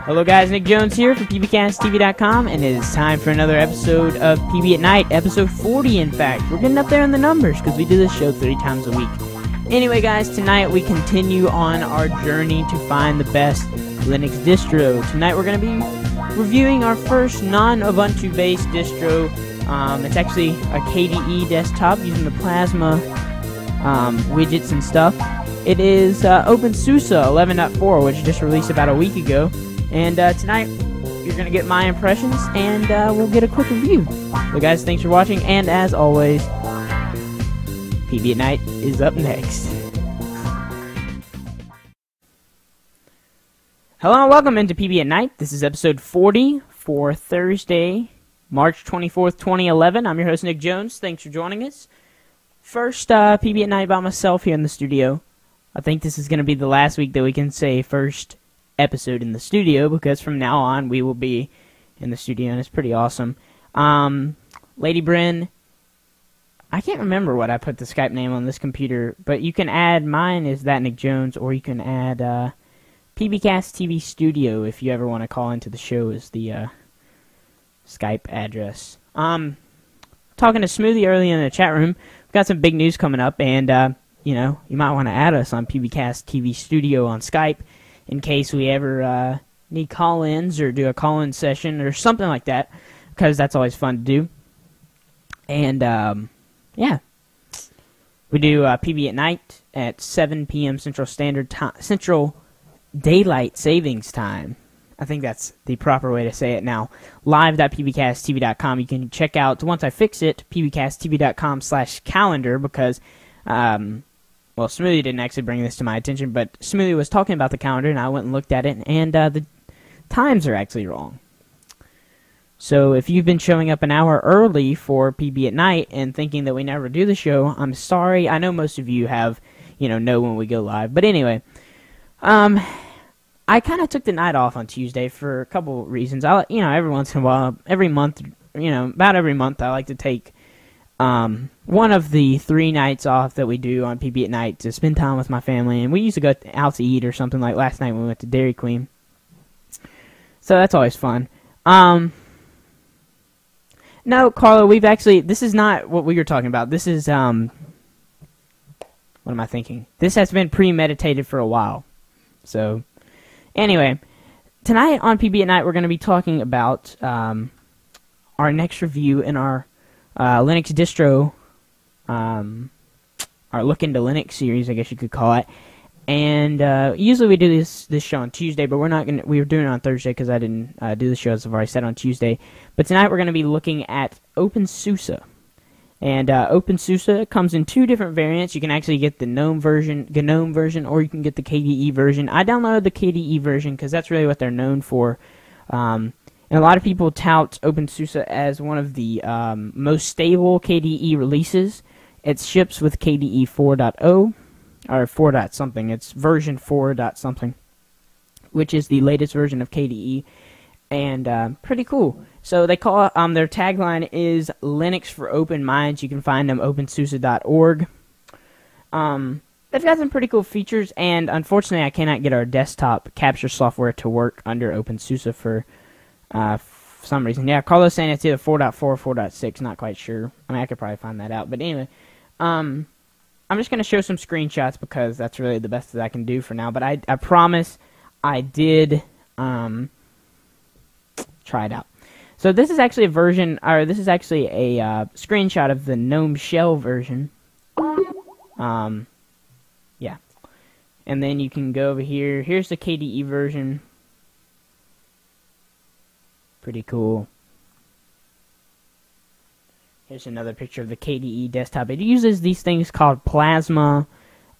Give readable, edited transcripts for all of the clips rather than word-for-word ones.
Hello guys, Nick Jones here for pbcasttv.com, and it is time for another episode of PB at Night, episode 40 in fact. We're getting up there in the numbers because we do this show 30 times a week. Anyway guys, tonight we continue on our journey to find the best Linux distro. Tonight we're going to be reviewing our first non-Ubuntu based distro. It's actually a KDE desktop using the Plasma widgets and stuff. It is Suse 11.4, which just released about a week ago. And tonight, you're going to get my impressions, and we'll get a quick review. So guys, thanks for watching, and as always, PB at Night is up next. Hello and welcome into PB at Night. This is episode 40 for Thursday, March 24th, 2011. I'm your host, Nick Jones. Thanks for joining us. First PB at Night by myself here in the studio. I think this is going to be the last week that we can say first episode in the studio, because from now on we will be in the studio, and it's pretty awesome. Lady Bryn, I can't remember what I put the Skype name on this computer, but you can add, mine is that Nick Jones, or you can add pbcasttv studio if you ever want to call into the show, is the Skype address. Talking to Smoothie early in the chat room, we've got some big news coming up, and you know, you might want to add us on pbcasttv studio on Skype in case we ever need call-ins or do a call-in session or something like that, because that's always fun to do. And yeah, we do PB at Night at 7 p.m. Central Standard Time, Central Daylight Savings Time. I think that's the proper way to say it now. Live.pbcasttv.com. You can check out, once I fix it, pbcasttv.com/calendar, because well, Smoothie didn't actually bring this to my attention, but Smoothie was talking about the calendar, and I went and looked at it, and the times are actually wrong. So if you've been showing up an hour early for PB at Night and thinking that we never do the show, I'm sorry. I know most of you have, know when we go live. But anyway, I kind of took the night off on Tuesday for a couple reasons. Every once in a while, every month, about every month, I like to take one of the 3 nights off that we do on PB at Night to spend time with my family, and we used to go out to eat or something. Like last night we went to Dairy Queen, so that's always fun. No, Carlo, this is not what we were talking about. This is, what am I thinking? This has been premeditated for a while. So, anyway, tonight on PB at Night we're going to be talking about our next review in our Linux distro, our Look into Linux series, I guess you could call it. And usually we do this show on Tuesday, but we were doing it on Thursday because I didn't do the show, as I've already said, on Tuesday. But tonight we're going to be looking at OpenSUSE. And OpenSUSE comes in 2 different variants. You can actually get the GNOME version, or you can get the KDE version. I downloaded the KDE version because that's really what they're known for. And a lot of people tout OpenSUSE as one of the most stable KDE releases. It ships with KDE 4.0, or 4. something. It's version 4. something, which is the latest version of KDE, and pretty cool. So they call their tagline is Linux for Open Minds. You can find them opensuse.org. They've got some pretty cool features, and unfortunately I cannot get our desktop capture software to work under OpenSUSE for some reason. Yeah, Carlos saying it's either 4.4 or 4.6, not quite sure. I mean, I could probably find that out. But anyway, I'm just going to show some screenshots because that's really the best that I can do for now. But I promise I did try it out. So this is actually a version, or this is actually a screenshot of the GNOME Shell version. Yeah. And then you can go over here. Here's the KDE version. Pretty cool. Here's another picture of the KDE desktop. It uses these things called Plasma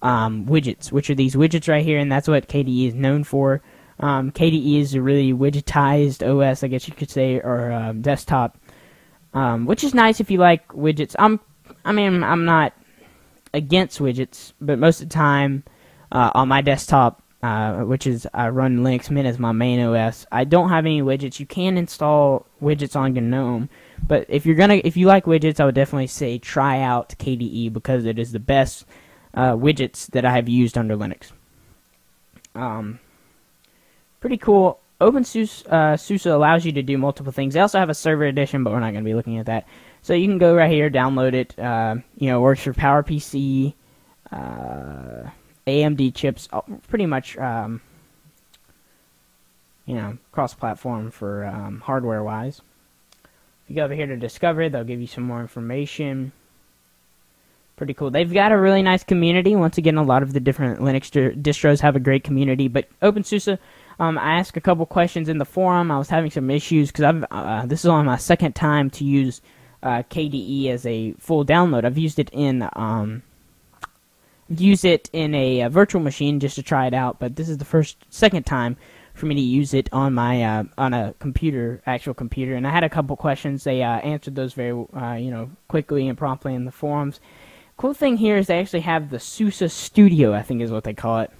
widgets, which are these widgets right here, and that's what KDE is known for. KDE is a really widgetized OS, I guess you could say, or desktop, which is nice if you like widgets. I'm not against widgets, but most of the time on my desktop, which is I run Linux Mint as my main OS, I don't have any widgets. You can install widgets on GNOME, but if you like widgets, I would definitely say try out KDE because it is the best widgets that I have used under Linux. Pretty cool. Suse allows you to do multiple things. They also have a server edition, but we're not going to be looking at that. So you can go right here, download it. You know, it works for PowerPC, AMD chips, pretty much, you know, cross-platform for hardware-wise. If you go over here to Discover, they'll give you some more information. Pretty cool. They've got a really nice community. Once again, a lot of the different Linux distros have a great community. But OpenSUSE, I asked a couple questions in the forum. I was having some issues because this is only my second time to use KDE as a full download. I've used it in a virtual machine just to try it out, but this is the second time for me to use it on my on a actual computer. And I had a couple questions. They answered those very you know, quickly and promptly in the forums. Cool thing here is they actually have the Suse Studio, I think is what they call it,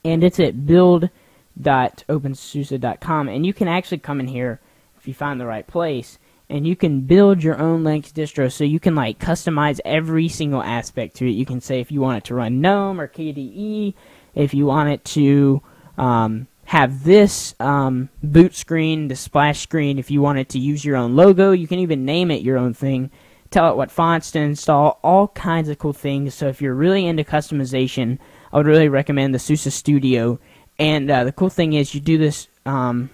and it's at build.opensuse.com, and you can actually come in here if you find the right place, and you can build your own Linux distro. So you can like customize every single aspect to it. You can say if you want it to run GNOME or KDE, if you want it to have this boot screen, the splash screen, if you want it to use your own logo, you can even name it your own thing, tell it what fonts to install, all kinds of cool things. So if you're really into customization, I would really recommend the Suse Studio. And the cool thing is you do this, Fletch,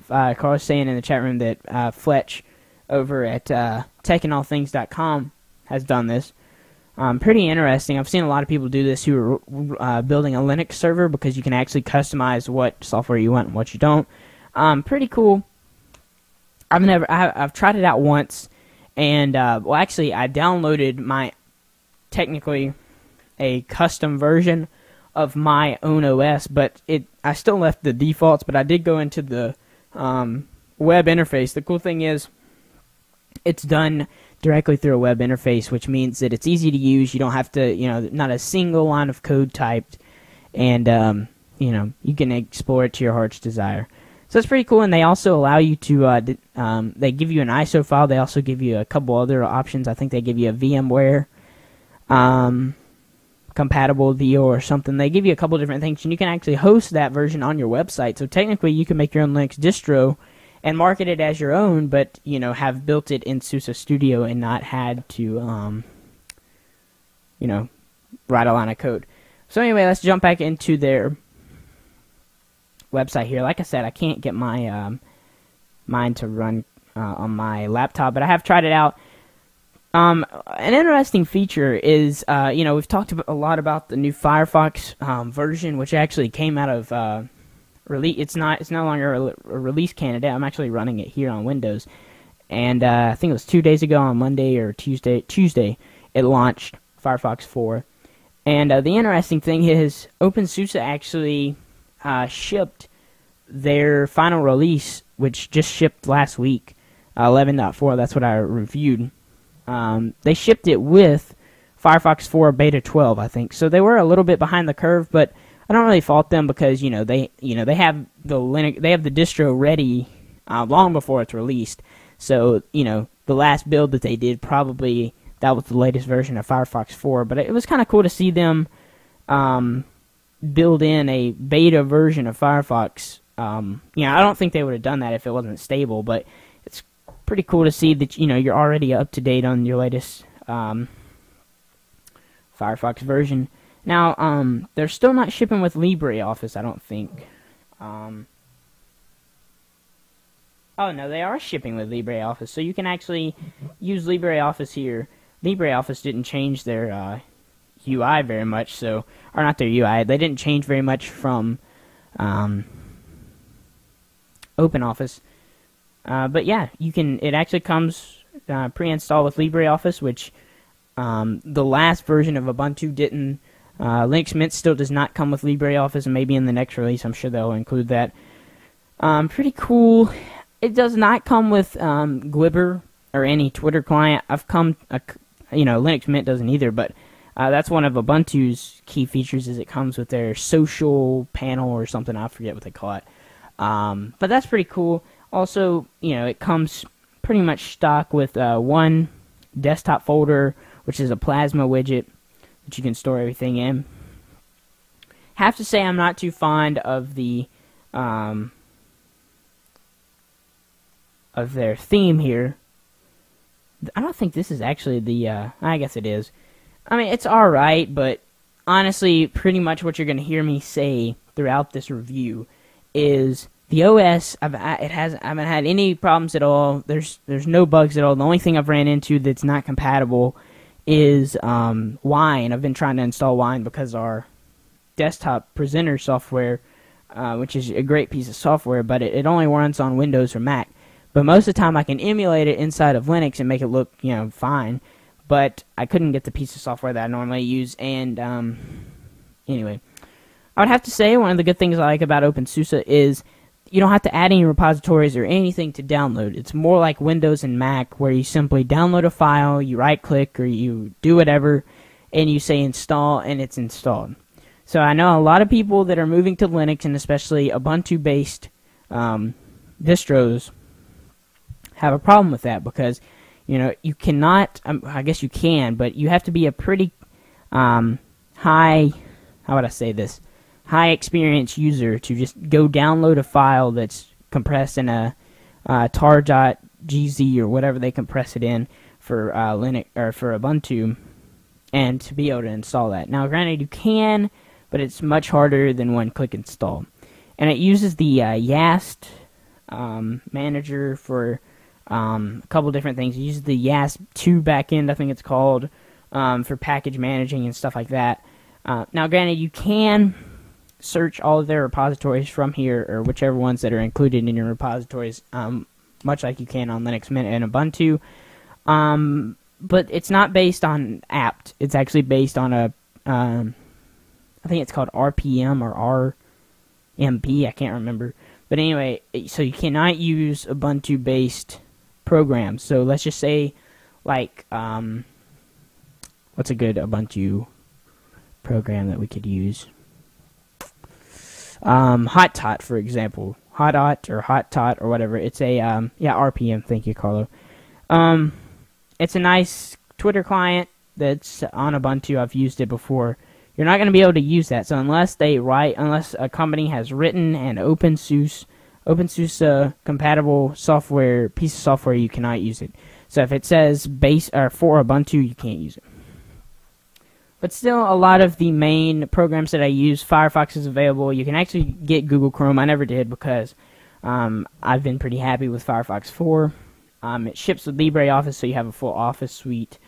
Carl was saying in the chat room that Fletch over at techandallthings.com has done this. Pretty interesting. I've seen a lot of people do this who are building a Linux server because you can actually customize what software you want and what you don't. Pretty cool. I've tried it out once, and well, actually, I downloaded technically a custom version of my own OS, but I still left the defaults, but I did go into the web interface. The cool thing is it's done directly through a web interface, which means that it's easy to use. You don't have to, you know, not a single line of code typed, and you know, you can explore it to your heart's desire. So it's pretty cool, and they also allow you to, they give you an ISO file. They also give you a couple other options. I think they give you a VMware compatible deal or something. They give you a couple different things, and you can actually host that version on your website. So technically, you can make your own Linux distro and market it as your own, but, you know, have built it in Suse Studio and not had to, you know, write a line of code. So anyway, let's jump back into their website here. Like I said, I can't get my mine to run on my laptop, but I have tried it out. An interesting feature is, you know, we've talked a lot about the new Firefox version, which actually came out of release. It's no longer a release candidate. I'm actually running it here on Windows, and I think it was 2 days ago on Monday or Tuesday it launched Firefox 4. And the interesting thing is OpenSUSE actually shipped their final release, which just shipped last week, 11.4. That's what I reviewed. They shipped it with Firefox 4 Beta 12, I think. So they were a little bit behind the curve, but I don't really fault them because they have the distro ready long before it's released. So the last build that they did, probably that was the latest version of Firefox 4. But it was kind of cool to see them build in a beta version of Firefox. I don't think they would have done that if it wasn't stable, but it's pretty cool to see that you're already up to date on your latest Firefox version. Now, they're still not shipping with LibreOffice, I don't think. Oh no, they are shipping with LibreOffice, so you can actually use LibreOffice here. LibreOffice didn't change their UI very much, or not their UI. They didn't change very much from OpenOffice. But yeah, it actually comes pre-installed with LibreOffice, which the last version of Ubuntu didn't. Linux Mint still does not come with LibreOffice, and maybe in the next release I'm sure they'll include that. Pretty cool. It does not come with Glibber or any Twitter client. Linux Mint doesn't either, but that's one of Ubuntu's key features, is it comes with their social panel or something. I forget what they call it. But that's pretty cool. Also, it comes pretty much stock with one desktop folder, which is a Plasma widget that you can store everything in. have to say I'm not too fond of the of their theme here. I don't think this is actually the, I guess it is. I mean, it's alright, but honestly, pretty much what you're going to hear me say throughout this review is the OS, I haven't had any problems at all. There's no bugs at all. The only thing I've ran into that's not compatible is Wine. I've been trying to install Wine because our desktop presenter software, which is a great piece of software, but it only runs on Windows or Mac. But most of the time I can emulate it inside of Linux and make it look, fine. But I couldn't get the piece of software that I normally use. And anyway, I would have to say one of the good things I like about OpenSUSE is you don't have to add any repositories or anything to download. It's more like Windows and Mac, where you simply download a file, you right-click, or you do whatever, and you say install, and it's installed. So I know a lot of people that are moving to Linux, and especially Ubuntu-based distros, have a problem with that because, you cannot, I guess you can, but you have to be a pretty high, how would I say this, high experience user to just go download a file that's compressed in a tar.gz or whatever they compress it in for Linux or for Ubuntu, and to be able to install that. Now, granted, you can, but it's much harder than one-click install. And it uses the YAST manager for a couple different things. It uses the YAST2 backend, I think it's called, for package managing and stuff like that. Now, granted, you can search all of their repositories from here, or whichever ones that are included in your repositories, much like you can on Linux Mint and Ubuntu. But it's not based on apt. It's actually based on a, I think it's called RPM or RMP, I can't remember. But anyway, so you cannot use Ubuntu-based programs. So let's just say, like, what's a good Ubuntu program that we could use? HotTot, for example. HotTot or HotTot or whatever. It's a, RPM, thank you, Carlo. It's a nice Twitter client that's on Ubuntu. I've used it before. You're not going to be able to use that. So unless a company has written an OpenSUSE compatible piece of software, you cannot use it. So if it says base or for Ubuntu, you can't use it. But still, a lot of the main programs that I use, Firefox is available. You can actually get Google Chrome. I never did because I've been pretty happy with Firefox 4. It ships with LibreOffice, so you have a full Office suite.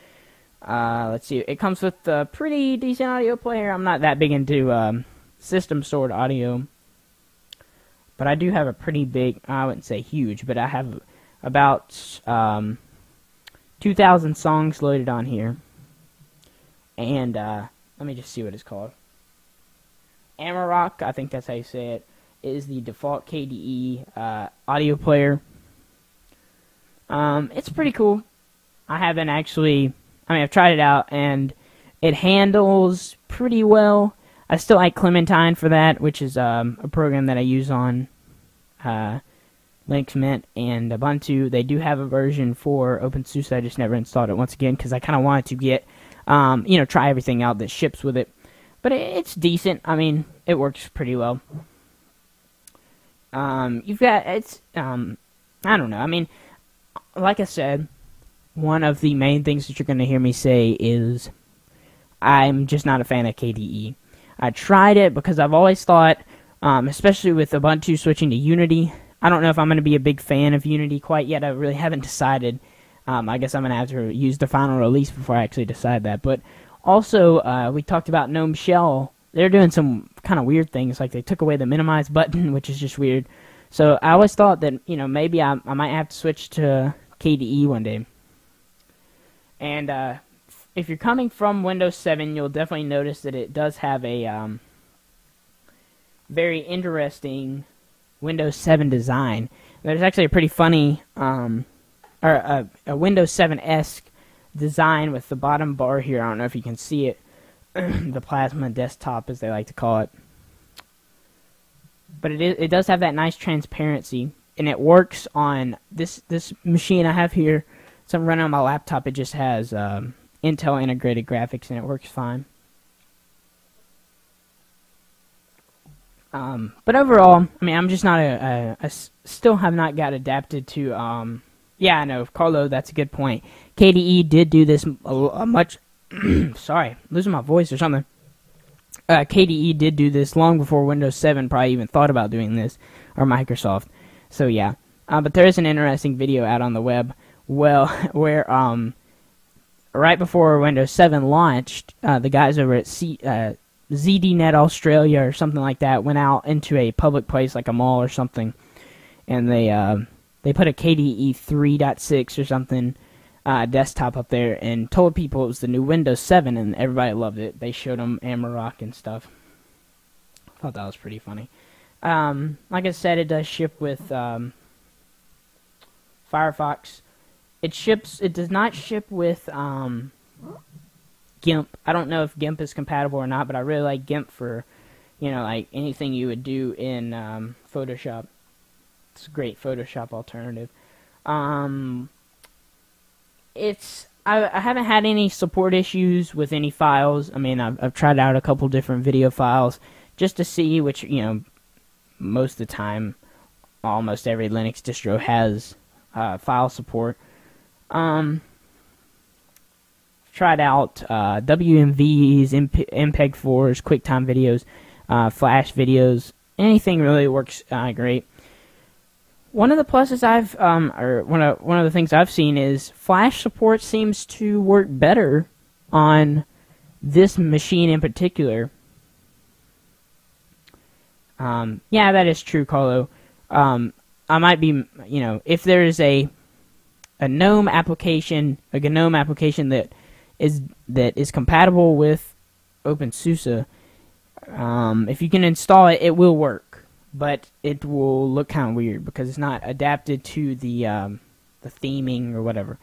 Let's see. It comes with a pretty decent audio player. I'm not that big into system-stored audio. But I do have a pretty big, I wouldn't say huge, but I have about 2,000 songs loaded on here. And let me just see what it's called. Amarok, I think that's how you say it, is the default KDE audio player. It's pretty cool. I've tried it out, and it handles pretty well. I still like Clementine for that, which is a program that I use on Linux Mint and Ubuntu. They do have a version for OpenSUSE. I just never installed it once again because I kind of wanted to get, try everything out that ships with it. But it's decent. I mean, it works pretty well. I don't know. I mean, like I said, one of the main things that you're going to hear me say is I'm just not a fan of KDE. I tried it because I've always thought, especially with Ubuntu switching to Unity, I don't know if I'm going to be a big fan of Unity quite yet. I really haven't decided. I guess I'm going to have to use the final release before I actually decide that. But also, we talked about GNOME Shell. They're doing some kind of weird things, like they took away the minimize button, which is just weird. So I always thought that, maybe I might have to switch to KDE one day. And if you're coming from Windows 7, you'll definitely notice that it does have a very interesting Windows 7 design. There's actually a pretty funny, or a Windows 7-esque design with the bottom bar here. I don't know if you can see it. The plasma desktop, as they like to call it. But it does have that nice transparency, and it works on this machine I have here. So I'm running on my laptop. It just has Intel integrated graphics, and it works fine. But overall, I mean, I'm just not still have not got adapted to, yeah, I know, Carlo, that's a good point. KDE did do this a much, sorry, losing my voice or something. KDE did do this long before Windows 7 probably even thought about doing this, or Microsoft. So yeah, but there is an interesting video out on the web, well, where right before Windows 7 launched, the guys over at ZDNet Australia or something like that went out into a public place like a mall or something, and they put a KDE 3.6 or something desktop up there and told people it was the new Windows 7, and everybody loved it. They showed them Amarok and stuff. I thought that was pretty funny. Like I said, it does ship with Firefox. It does not ship with GIMP. I don't know if GIMP is compatible or not, but I really like GIMP for, you know, like anything you would do in Photoshop. It's a great Photoshop alternative. I haven't had any support issues with any files. I mean, I've tried out a couple different video files just to see which, you know, most of the time, almost every Linux distro has file support. Tried out WMVs, MPEG-4s, QuickTime videos, Flash videos. Anything really works great. One of the pluses or one of the things I've seen is Flash support seems to work better on this machine in particular. Yeah, that is true, Carlo. I might be, you know, if there is a GNOME application, that is compatible with OpenSUSE, if you can install it, it will work. But it will look kind of weird because it's not adapted to the theming or whatever.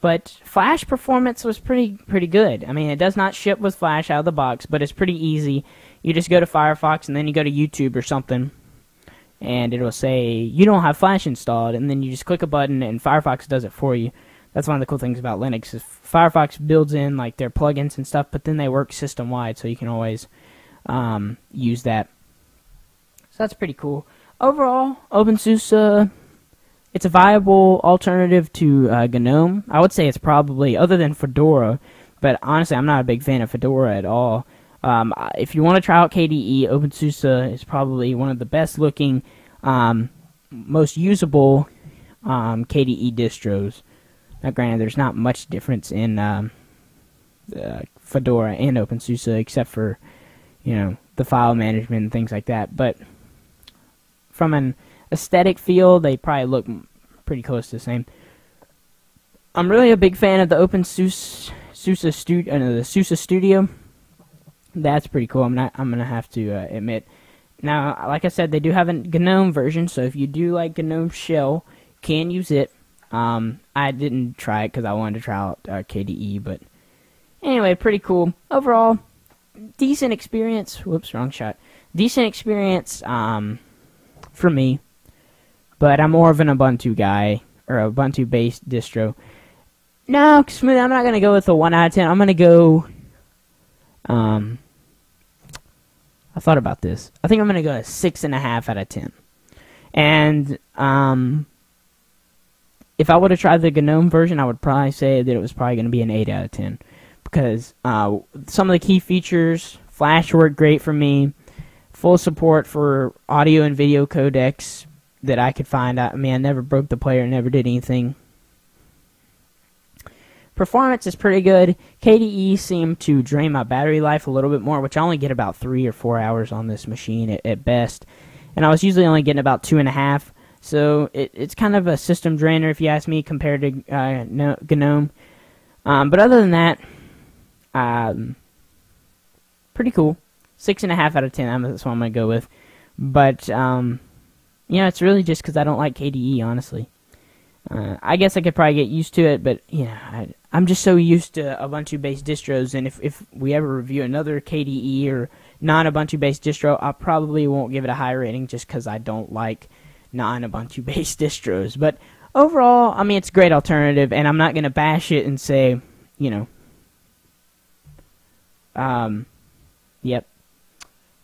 But Flash performance was pretty good. I mean, it does not ship with Flash out of the box, but it's pretty easy. You just go to Firefox and then you go to YouTube or something, and it'll say you don't have Flash installed, and then you just click a button and Firefox does it for you. That's one of the cool things about Linux is Firefox builds in like their plugins and stuff, but then they work system wide, so you can always use that. So that's pretty cool. Overall, OpenSUSE, it's a viable alternative to GNOME. I would say it's probably, other than Fedora, but honestly, I'm not a big fan of Fedora at all. If you want to try out KDE, OpenSUSE is probably one of the best looking, most usable KDE distros. Now, granted, there's not much difference in Fedora and OpenSUSE except for, you know, the file management and things like that. But from an aesthetic feel, they probably look pretty close to the same. I'm really a big fan of the OpenSUSE Studio. That's pretty cool. I'm gonna have to admit. Now, like I said, they do have a GNOME version, so if you do like GNOME Shell, you can use it. I didn't try it because I wanted to try out KDE, but anyway, pretty cool. Overall, decent experience. Whoops, wrong shot. Decent experience for me, but I'm more of an Ubuntu guy, or Ubuntu-based distro. No, Smooth, I'm not going to go with a 1 out of 10. I'm going to go, I thought about this. I think I'm going to go a 6.5 out of 10. And, if I would have tried the GNOME version, I would probably say that it was probably going to be an 8 out of 10. Because some of the key features, Flash worked great for me. Full support for audio and video codecs that I could find. I mean, I never broke the player, never did anything. Performance is pretty good. KDE seemed to drain my battery life a little bit more, which I only get about 3 or 4 hours on this machine at best. And I was usually only getting about 2.5. So it's kind of a system drainer, if you ask me, compared to GNOME. But other than that, pretty cool. 6.5 out of 10. That's what I'm going to go with. But, yeah, it's really just because I don't like KDE, honestly. I guess I could probably get used to it, but, yeah, I'm just so used to Ubuntu-based distros, and if we ever review another KDE or non-Ubuntu-based distro, I probably won't give it a high rating just because I don't like non-Ubuntu-based distros. But overall, I mean, it's a great alternative, and I'm not going to bash it and say, you know, yep.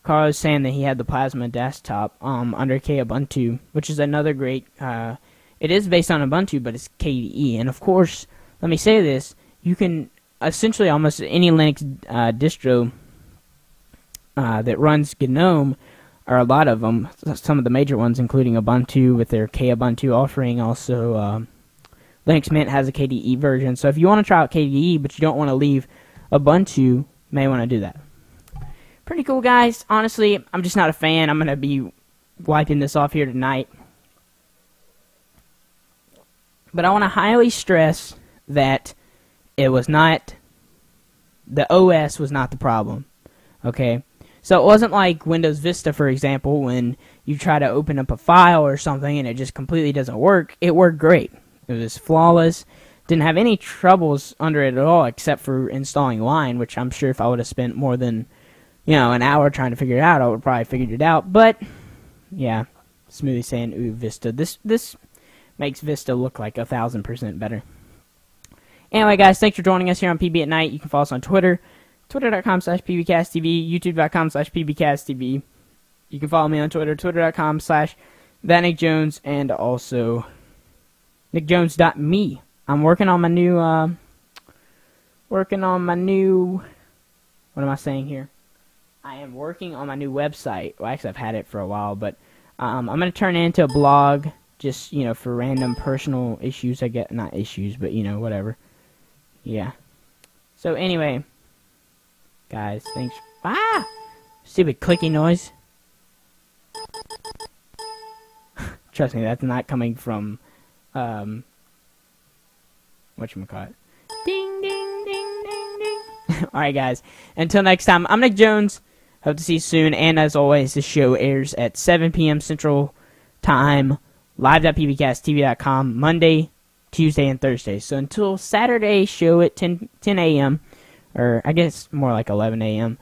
Carlos saying that he had the Plasma desktop under Kubuntu, which is another great. It is based on Ubuntu, but it's KDE. And of course, let me say this: you can essentially almost any Linux distro that runs GNOME, or a lot of them, some of the major ones, including Ubuntu with their Kubuntu offering. Also, Linux Mint has a KDE version. So if you want to try out KDE, but you don't want to leave Ubuntu, you may want to do that. Pretty cool, guys. Honestly, I'm just not a fan. I'm going to be wiping this off here tonight. But I want to highly stress that it was not, the OS was not the problem. Okay? So it wasn't like Windows Vista, for example, when you try to open up a file or something and it just completely doesn't work. It worked great. It was flawless. Didn't have any troubles under it at all except for installing Wine, which I'm sure if I would have spent more than, an hour trying to figure it out, I would have probably figured it out. But, yeah, Smoothie saying, ooh, Vista. This makes Vista look like 1,000% better. Anyway, guys, thanks for joining us here on PB at Night. You can follow us on Twitter, twitter.com/pbcasttv, youtube.com/pbcasttv. You can follow me on Twitter, twitter.com/thatnickjones, and also nickjones.me. I'm working on my new, what am I saying here? I am working on my new website. Well, actually, I've had it for a while, but I'm going to turn it into a blog, just, for random personal issues, I get, not issues, but, whatever. Yeah. So, anyway, guys, thanks. Ah! Stupid clicky noise. Trust me, that's not coming from, whatchamacallit. Ding, ding, ding, ding, ding. Alright, guys. Until next time, I'm Nick Jones. Hope to see you soon. And as always, this show airs at 7 p.m. Central Time, live.pbcasttv.com, Monday, Tuesday, and Thursday. So until Saturday show at 10 a.m., or I guess more like 11 a.m.,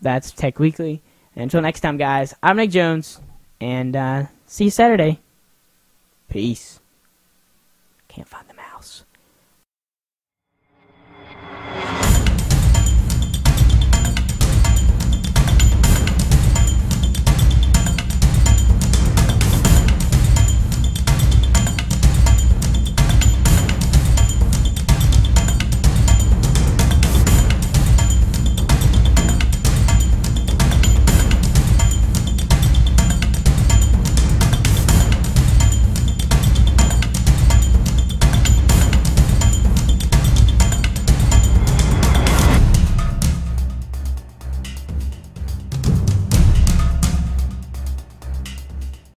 that's Tech Weekly. And until next time, guys, I'm Nick Jones, and see you Saturday. Peace. Can't find the